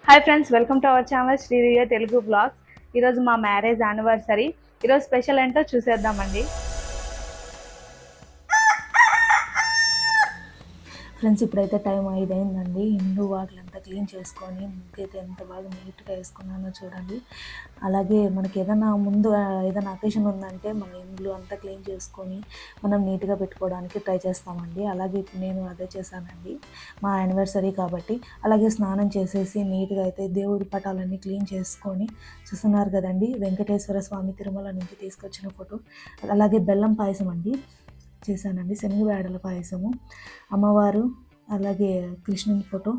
Hi friends, welcome to our channel Sridivya Telugu blogs. ఈరోజు మా marriage anniversary. ఈరోజు స్పెషల్ ఏంటో చూసేద్దామండి. ఫ్రెండ్స్, ఇప్పుడైతే టైం 5 అయిందండి. ఇల్లు వాకిలంతా క్లీన్ చేసుకొని ముగ్గైతే ఎంత బాగా నీట్గా వేసుకున్నానో చూడండి. అలాగే మనకి ఏదైనా ముందు ఏదైనా అకేషన్ ఉందంటే మన ఇల్లు అంతా క్లీన్ చేసుకొని మనం నీట్గా పెట్టుకోవడానికి ట్రై చేస్తామండి. అలాగే ఇప్పుడు నేను అదే చేశానండి, మా యానివర్సరీ కాబట్టి. అలాగే స్నానం చేసేసి నీట్గా అయితే దేవుడి పటాలన్నీ క్లీన్ చేసుకొని చూస్తున్నారు కదండి, వెంకటేశ్వర స్వామి తిరుమల నుంచి తీసుకొచ్చిన ఫోటో. అలాగే బెల్లం పాయసం అండి చేశానండి, శనగవేడల పాయసము, అమ్మవారు, అలాగే కృష్ణుని ఫోటో,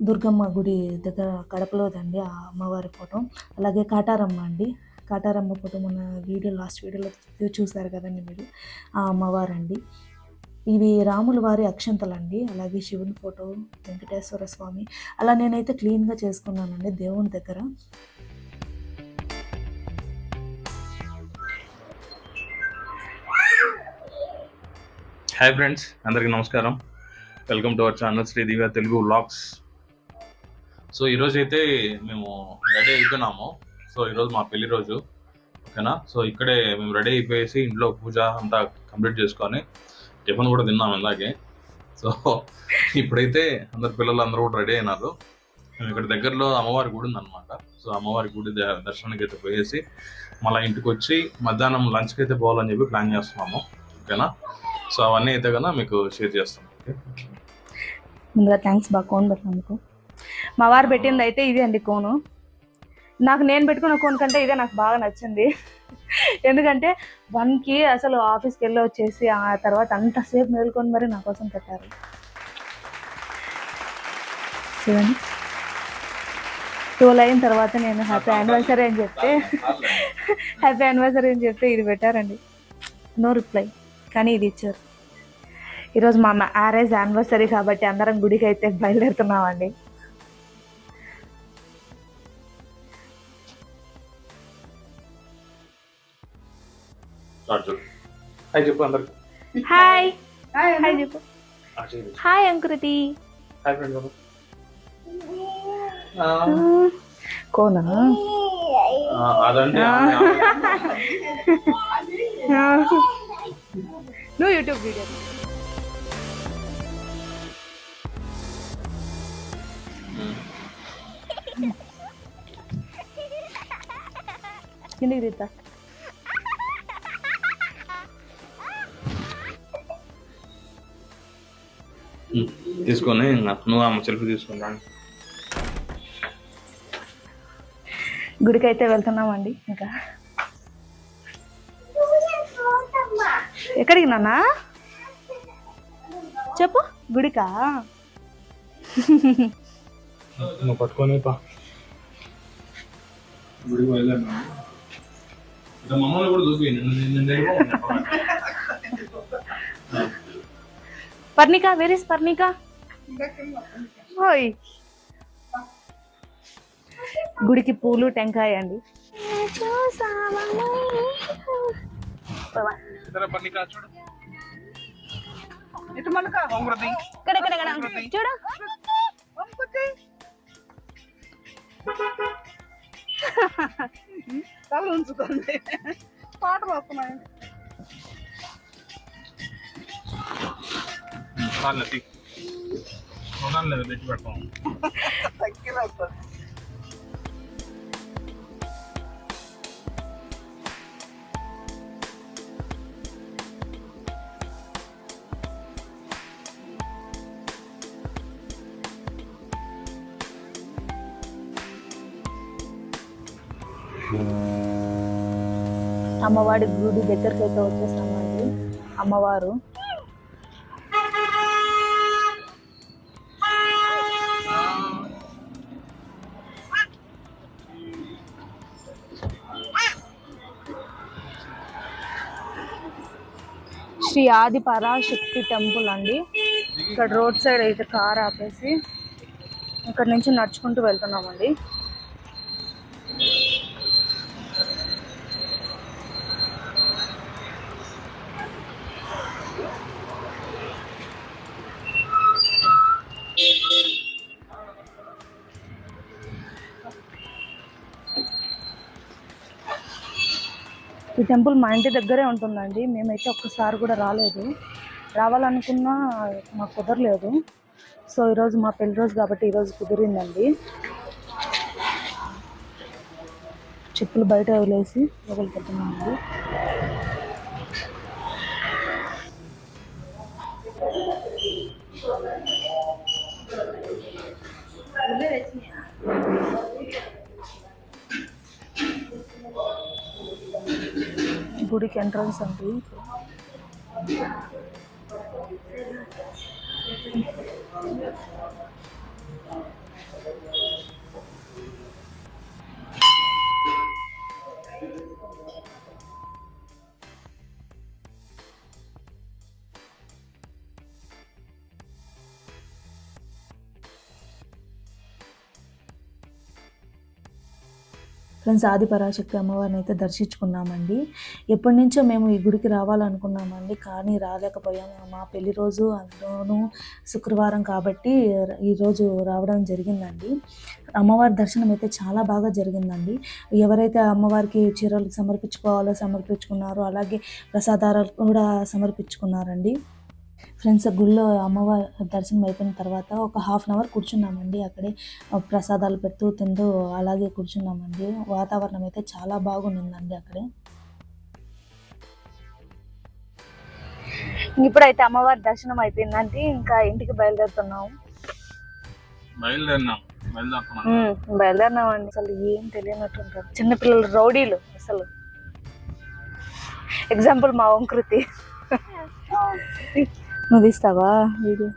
దుర్గమ్మ గుడి దగ్గర కడపలోదండి ఆ అమ్మవారి ఫోటో, అలాగే కాటారమ్మ అండి, కాటారమ్మ ఫోటో మన లాస్ట్ వీడియోలో చూశారు కదండి మీరు, ఆ అమ్మవారు అండి. ఇవి రాముల వారి అక్షంతలండి. అలాగే శివుని ఫోటో, వెంకటేశ్వర స్వామి. అలా నేనైతే క్లీన్గా చేసుకున్నానండి దేవుని దగ్గర. హాయ్ ఫ్రెండ్స్, అందరికీ నమస్కారం. Welcome to our channel Sridivya Telugu vlogs. So ఈరోజు అయితే మేము రెడీ అయిపోయినాము. సో ఈరోజు మా పెళ్లి రోజు, ఓకేనా. సో ఇక్కడే మేము రెడీ అయిపోయేసి ఇంట్లో పూజ అంతా కంప్లీట్ చేసుకొని టిఫిన్ కూడా తిన్నాము ఇందాకే. సో ఇప్పుడైతే పిల్లలు అందరూ కూడా రెడీ అయినారు. మేము ఇక్కడ దగ్గరలో అమ్మవారి గుడి ఉందన్నమాట. సో అమ్మవారి గుడి దర్శనానికి అయితే పోయేసి మళ్ళీ ఇంటికి వచ్చి మధ్యాహ్నం లంచ్కి అయితే పోవాలని చెప్పి ప్లాన్ చేస్తున్నాము, ఓకేనా. సో అవన్నీ అయితే కన్నా మీకు షేర్ చేస్తాను. ముందుగా థ్యాంక్స్ బాగా కోన్ పెట్టినందుకు. మా వారు పెట్టింది అయితే ఇది అండి కోను. నేను పెట్టుకున్న కోన్ కంటే ఇదే నాకు బాగా నచ్చింది. ఎందుకంటే 1కి అసలు ఆఫీస్కి వెళ్ళి వచ్చేసి ఆ తర్వాత అంతసేపు మేలుకొని మరి నా కోసం పెట్టారు. చూడండి, 12 అయిన తర్వాత నేను హ్యాపీ యానివర్సరీ అని చెప్తే ఇది పెట్టారండి. నో రిప్లై, కానీ ఇది ఇచ్చారు. ఈరోజు మా మ్యారేజ్ యానివర్సరీ కాబట్టి అందరం గుడికి అయితే బయలుదేరుతున్నామండి. హాయ్ చెప్పు అందరికి. హాయ్ హాయ్ చెప్పు. హాయ్ అంకృతి. Hi friends. కోనా అదండి. నువ్వు యూట్యూబ్ వీడియో కిందికి తీస్తా. తీసుకొని నువ్వు అమ్మ సెల్ఫీ తీసుకుని రండి. గుడికి అయితే వెళ్తున్నామండి. ఇంకా ఎక్కడికి నాన్న చెప్పు? గుడికా? నువ్వు పట్టుకొని గుడికి వెళ్ళాను. మమ్మల్ని కూడా చూపి. Parnika, where is Parnika? ఓయ్, గుడికి పూలు టెంకాయ అండి. తల ఉంచుతుంది, పాటలు వస్తున్నాయి. తెచ్చి పెడతాం. అమ్మవారి గుడి దగ్గరికి అయితే వచ్చేస్తామండి. అమ్మవారు శ్రీ ఆది పరాశక్తి టెంపుల్ అండి. ఇక్కడ రోడ్ సైడ్ అయితే కార్ ఆపేసి ఇక్కడ నుంచి నడుచుకుంటూ వెళ్తున్నామండి. ఈ టెంపుల్ మా ఇంటి దగ్గరే ఉంటుందండి. మేమైతే ఒక్కసారి కూడా రాలేదు. రావాలనుకున్నా మాకు కుదరలేదు. సో ఈరోజు మా పెళ్లి రోజు కాబట్టి ఈరోజు కుదిరిందండి. చెప్పులు బయట వదిలేసి లోపలికి వెళ్తున్నామండి. గుడికి ఎంట్రన్స్ అండి. ఫ్రెండ్స్, ఆదిపరాశక్తి అమ్మవారిని అయితే దర్శించుకున్నామండి. ఎప్పటి నుంచో మేము ఈ గుడికి రావాలనుకున్నామండి, కానీ రాలేకపోయాము. మా పెళ్లి రోజు అందులోనూ శుక్రవారం కాబట్టి ఈరోజు రావడం జరిగిందండి. అమ్మవారి దర్శనం అయితే చాలా బాగా జరిగిందండి. ఎవరైతే అమ్మవారికి చీరలు సమర్పించుకున్నారో అలాగే ప్రసాదాలు కూడా సమర్పించుకున్నారండి. ఫ్రెండ్స్, గుళ్ళో అమ్మవారి దర్శనం అయిపోయిన తర్వాత ఒక హాఫ్ అన్ అవర్ కూర్చున్నామండి. అక్కడే ప్రసాదాలు తింటూ అలాగే కూర్చున్నామండి. వాతావరణం అయితే చాలా బాగుండిందండి అక్కడే. ఇప్పుడైతే అమ్మవారి దర్శనం అయిపోయిందండి. ఇంకా ఇంటికి బయలుదేరుతున్నాము. బయలుదేరినామండి. అసలు ఏం తెలియనట్టుంటారు చిన్నపిల్లలు, రౌడీలు అసలు. ఎగ్జాంపుల్ మా ఓంకృతి. నువ్వు తీస్తావా వీడియో?